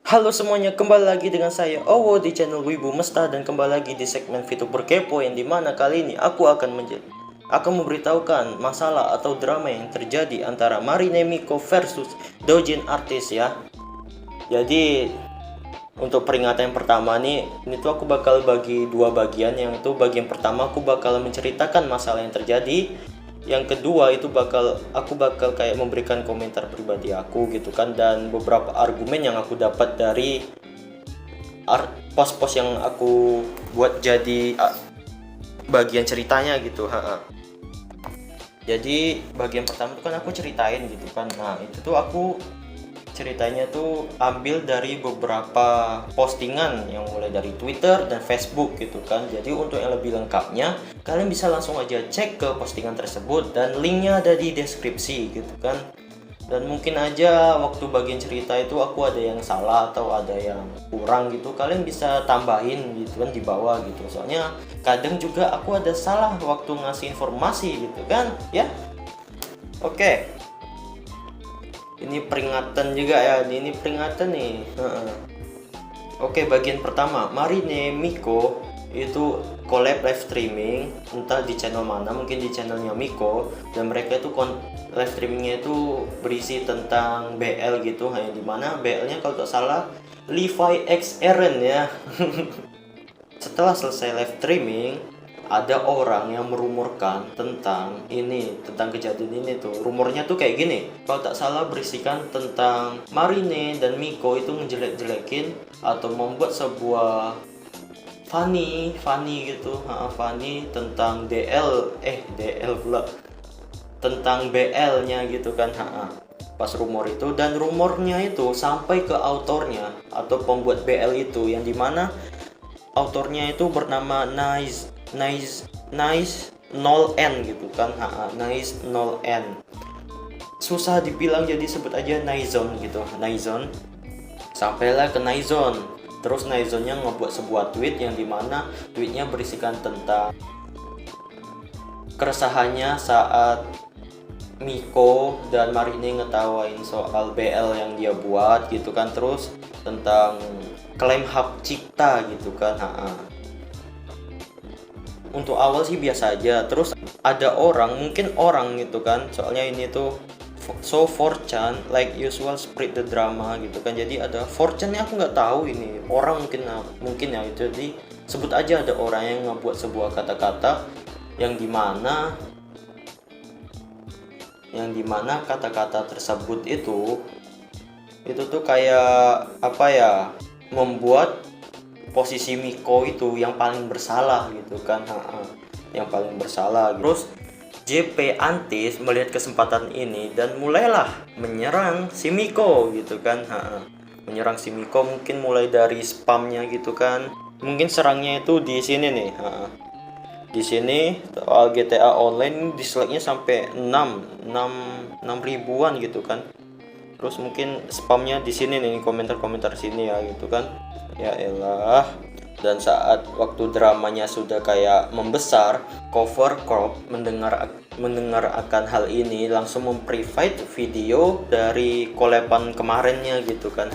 Halo semuanya, kembali lagi dengan saya Owo di channel Wibu Mesta dan kembali lagi di segmen VTuber Kepo yang dimana kali ini aku akan memberitahukan masalah atau drama yang terjadi antara Marine Miko versus Dojin Artist ya. Jadi untuk peringatan yang pertama nih, ini tuh aku bakal bagi dua bagian. Yang itu bagian pertama aku bakal menceritakan masalah yang terjadi. Yang kedua itu aku bakal kayak memberikan komentar pribadi aku gitu kan, dan beberapa argumen yang aku dapat dari post-post yang aku buat jadi bagian ceritanya gitu. Jadi bagian pertama itu kan aku ceritain gitu kan. Nah, itu tuh aku ceritanya tuh ambil dari beberapa postingan yang mulai dari Twitter dan Facebook gitu kan. Jadi untuk yang lebih lengkapnya kalian bisa langsung aja cek ke postingan tersebut dan linknya ada di deskripsi gitu kan. Dan mungkin aja waktu bagian cerita itu aku ada yang salah atau ada yang kurang gitu, kalian bisa tambahin gitu kan di bawah gitu. Soalnya kadang juga aku ada salah waktu ngasih informasi gitu kan ya. Oke. Ini peringatan juga ya, ini peringatan nih. Oke, bagian pertama, Marine Miko itu collab live streaming, entah di channel mana, mungkin di channelnya Miko, dan mereka itu live streamingnya itu berisi tentang BL gitu, hanya dimana BL-nya kalau tak salah Levi X Eren ya. Setelah selesai live streaming, ada orang yang merumorkan tentang kejadian ini tuh. Rumornya tuh kayak gini, kalau tak salah berisikan tentang Marine dan Miko itu ngejelek-jelekin atau membuat sebuah funny gitu, funny tentang DL pula, tentang BL-nya gitu kan. Pas rumor itu, dan rumornya itu sampai ke autornya atau pembuat BL itu, yang dimana autornya itu bernama Nice 0N gitu kan. Nice 0N, susah dibilang jadi sebut aja Naizon gitu. Naizon, sampailah ke Naizon. Terus Naizonnya ngebuat sebuah tweet yang dimana tweetnya berisikan tentang keresahannya saat Miko dan Marine ngetawain soal BL yang dia buat gitu kan. Terus tentang klaim hak cipta gitu kan. Untuk awal sih biasa aja, terus ada mungkin orang gitu kan, soalnya ini tuh so 4chan like usual spread the drama gitu kan. Jadi ada 4chan-nya, aku nggak tahu ini orang, mungkin ya itu. Jadi sebut aja ada orang yang ngebuat sebuah kata-kata yang dimana kata-kata tersebut itu tuh kayak apa ya, membuat posisi Miko itu yang paling bersalah gitu kan. Yang paling bersalah. Terus JP Antis melihat kesempatan ini dan mulailah menyerang si Miko gitu kan. Menyerang si Miko mungkin mulai dari spamnya gitu kan. Mungkin serangnya itu di sini nih. Di sini soal GTA Online dislike-nya sampai 6 ribuan gitu kan. Terus mungkin spamnya di sini nih, komentar-komentar sini ya gitu kan. Ya elah. Dan saat waktu dramanya sudah kayak membesar, Cover Corp mendengar akan hal ini langsung memprivate video dari kolepan kemarinnya gitu kan.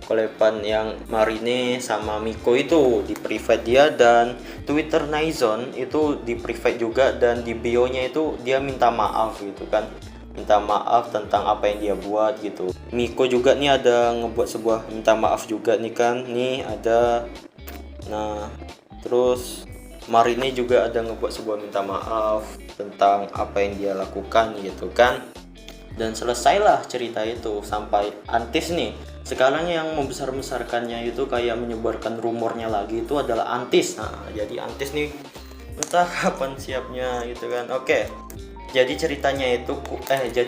Kolepan yang Marine sama Miko itu di private dia, dan Twitter Naizon itu di private juga, dan di bio-nya itu dia minta maaf gitu kan. Minta maaf tentang apa yang dia buat gitu. Miko juga nih ada ngebuat sebuah minta maaf juga nih kan. Nih ada. Nah, terus Marine juga ada ngebuat sebuah minta maaf tentang apa yang dia lakukan gitu kan. Dan selesailah cerita itu sampai Antis nih. Sekarang yang membesar-besarkannya itu kayak menyebarkan rumornya lagi itu adalah Antis. Nah, jadi Antis nih entah kapan siapnya gitu kan. Oke. Jadi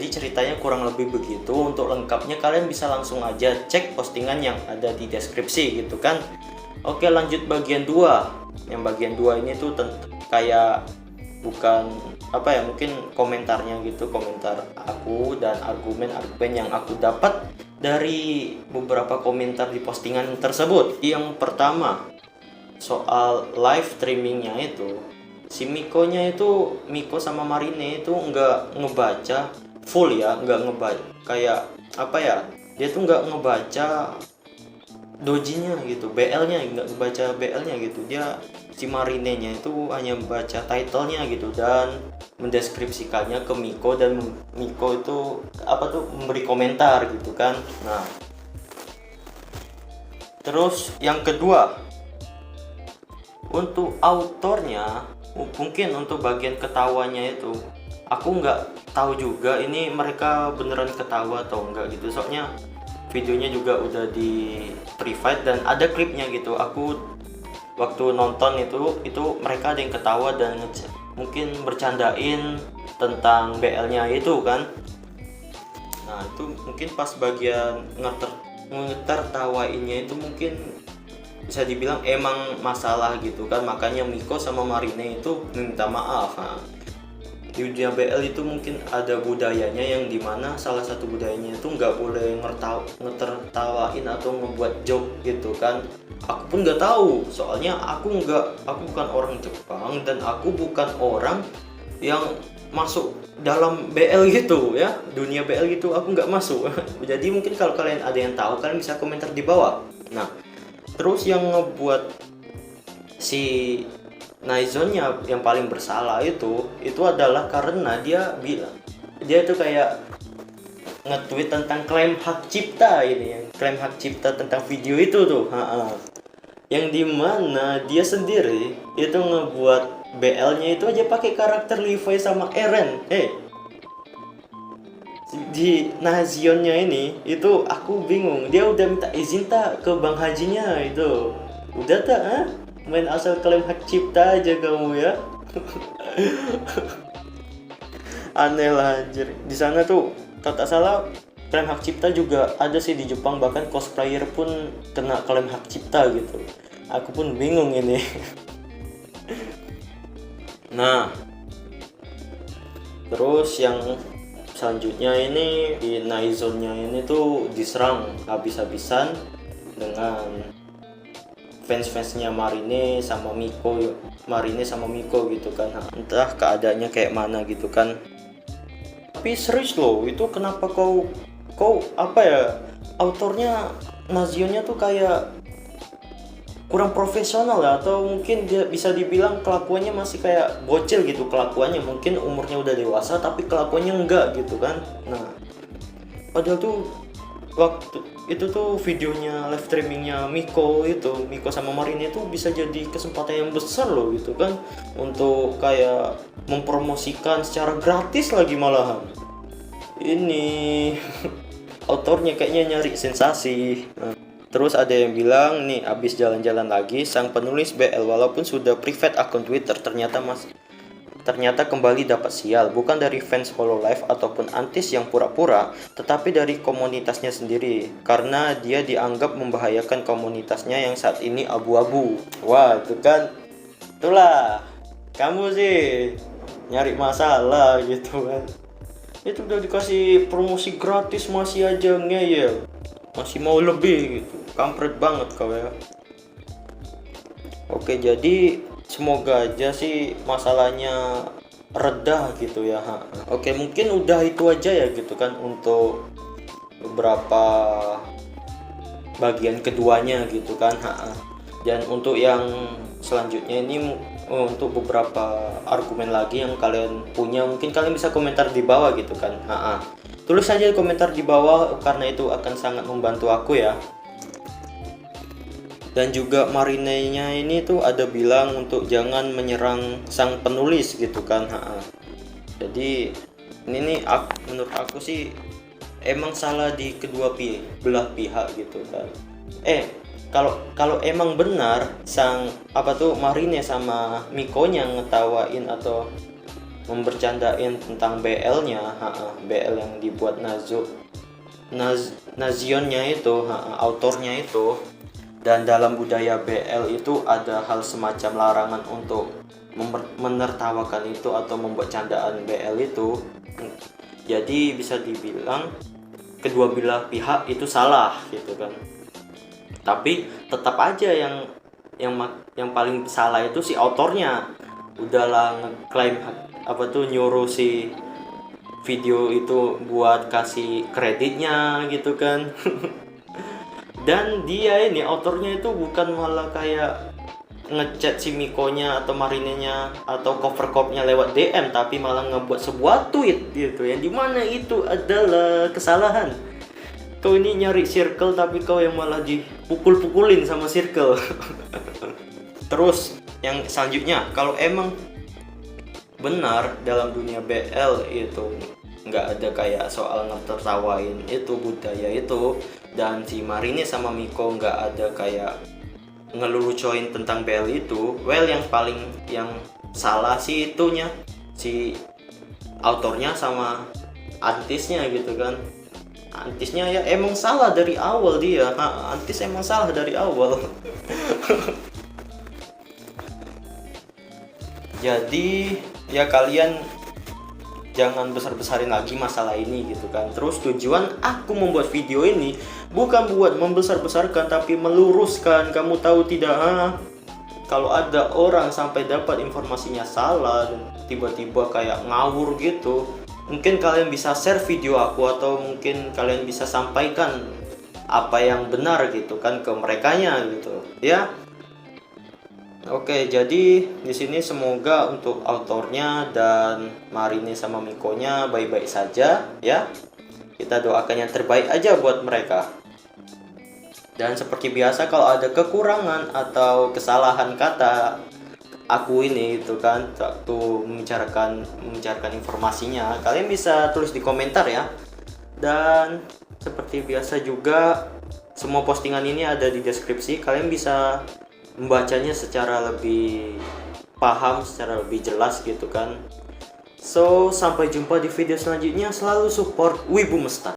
ceritanya kurang lebih begitu. Untuk lengkapnya kalian bisa langsung aja cek postingan yang ada di deskripsi gitu kan. Oke, lanjut bagian 2. Yang bagian 2 ini tuh kayak bukan apa ya, mungkin komentarnya gitu, komentar aku dan argumen-argumen yang aku dapat dari beberapa komentar di postingan tersebut. Yang pertama, soal live streamingnya itu, si Miko sama Marine itu nggak ngebaca full ya, nggak ngebaca kayak apa ya, dia tuh nggak ngebaca dojinya gitu, BL-nya nggak baca BL-nya gitu. Dia si Marinenya itu hanya baca title-nya gitu dan mendeskripsikannya ke Miko, dan Miko itu apa tuh memberi komentar gitu kan. Nah, terus yang kedua, untuk autornya mungkin untuk bagian ketawanya itu aku nggak tahu juga ini mereka beneran ketawa atau enggak gitu, soalnya videonya juga udah di private dan ada klipnya gitu. Aku waktu nonton itu mereka ada yang ketawa dan mungkin bercandain tentang BL-nya itu kan. Nah itu mungkin pas bagian ngetertawainnya itu mungkin bisa dibilang emang masalah gitu kan, makanya Miko sama Marine itu minta maaf. Nah, di dunia BL itu mungkin ada budayanya yang dimana salah satu budayanya itu nggak boleh ngetertawain atau ngebuat joke gitu kan. Aku pun nggak tahu, soalnya aku bukan orang Jepang dan aku bukan orang yang masuk dalam BL gitu ya, dunia BL gitu aku nggak masuk. Jadi mungkin kalau kalian ada yang tahu, kalian bisa komentar di bawah. Nah, terus yang ngebuat si Naizonnya yang paling bersalah itu adalah karena dia itu kayak nge-tweet tentang klaim hak cipta ini, yang klaim hak cipta tentang video itu tuh, yang dimana dia sendiri itu ngebuat BL-nya itu aja pakai karakter Levi sama Eren. Di Nazionnya ini itu aku bingung, dia udah minta izin tak ke Bang Hajinya itu, udah tak main asal klaim hak cipta aja kamu ya. Aneh lah anjir. Di sana tuh kalau tak salah klaim hak cipta juga ada sih di Jepang, bahkan cosplayer pun kena klaim hak cipta gitu. Aku pun bingung ini. Nah, terus yang selanjutnya ini di Naizonnya ini tuh diserang habis-habisan dengan fans-fansnya Marine sama Miko gitu kan. Entah keadaannya kayak mana gitu kan. Tapi serius loh, itu kenapa kau apa ya, autornya Nazionnya tuh kayak kurang profesional ya, atau mungkin dia bisa dibilang kelakuannya masih kayak bocil gitu kelakuannya, mungkin umurnya udah dewasa tapi kelakuannya enggak gitu kan. Nah, padahal tuh waktu itu tuh videonya live streamingnya Miko sama Marine itu bisa jadi kesempatan yang besar loh gitu kan, untuk kayak mempromosikan secara gratis lagi malahan. Ini autornya kayaknya nyari sensasi. Terus ada yang bilang nih, abis jalan-jalan lagi, sang penulis BL walaupun sudah private akun Twitter ternyata kembali dapat sial, bukan dari fans Hololive ataupun antis yang pura-pura, tetapi dari komunitasnya sendiri, karena dia dianggap membahayakan komunitasnya yang saat ini abu-abu. Wah, itu kan, itulah kamu sih nyari masalah gitu kan. Itu udah dikasih promosi gratis masih aja ngeyel, masih mau lebih gitu. Kampret banget kau ya. Oke, jadi semoga aja sih masalahnya reda gitu ya. Oke, mungkin udah itu aja ya gitu kan untuk beberapa bagian keduanya gitu kan. Dan untuk yang selanjutnya ini untuk beberapa argumen lagi yang kalian punya, mungkin kalian bisa komentar di bawah gitu kan. Tulis saja komentar di bawah karena itu akan sangat membantu aku ya. Dan juga Marinenya ini tuh ada bilang untuk jangan menyerang sang penulis gitu kan. Jadi ini nih menurut aku sih emang salah di kedua belah pihak gitu kan. Kalau emang benar sang Marine sama Mikonya ngetawain atau membercandain tentang BL-nya, BL yang dibuat Nazionnya itu, autornya itu, dan dalam budaya BL itu ada hal semacam larangan untuk menertawakan itu atau membuat candaan BL itu. Jadi bisa dibilang kedua belah pihak itu salah gitu kan. Tapi tetap aja yang paling salah itu si autornya. Udahlah ngeklaim nyuruh si video itu buat kasih kreditnya gitu kan. Dan dia ini autornya itu bukan malah kayak ngechat si Mikonya atau Marinenya atau cover copnya lewat DM, tapi malah ngebuat sebuah tweet gitu, yang dimana itu adalah kesalahan. Kau ini nyari circle tapi kau yang malah dipukul-pukulin sama circle. Terus yang selanjutnya, kalau emang benar dalam dunia BL itu nggak ada kayak soal ngetertawain itu budaya itu, dan si Marini sama Miko nggak ada kayak ngelucuin tentang BL itu, well yang salah sih itunya, si autornya sama artisnya gitu kan. Antisnya ya emang salah dari awal dia. Antis emang salah dari awal. Jadi ya kalian jangan besar-besarin lagi masalah ini gitu kan. Terus tujuan aku membuat video ini bukan buat membesar-besarkan, tapi meluruskan. Kamu tahu tidak, kalau ada orang sampai dapat informasinya salah dan tiba-tiba kayak ngawur gitu, mungkin kalian bisa share video aku, atau mungkin kalian bisa sampaikan apa yang benar gitu kan ke merekanya gitu ya. Oke, jadi di sini semoga untuk autornya dan Marini sama Mikonya baik-baik saja ya. Kita doakan yang terbaik aja buat mereka. Dan seperti biasa, kalau ada kekurangan atau kesalahan kata aku ini gitu kan waktu membicarakan informasinya, kalian bisa tulis di komentar ya. Dan seperti biasa juga, semua postingan ini ada di deskripsi. Kalian bisa membacanya secara lebih paham, secara lebih jelas gitu kan. So, sampai jumpa di video selanjutnya. Selalu support Wibu Mesta.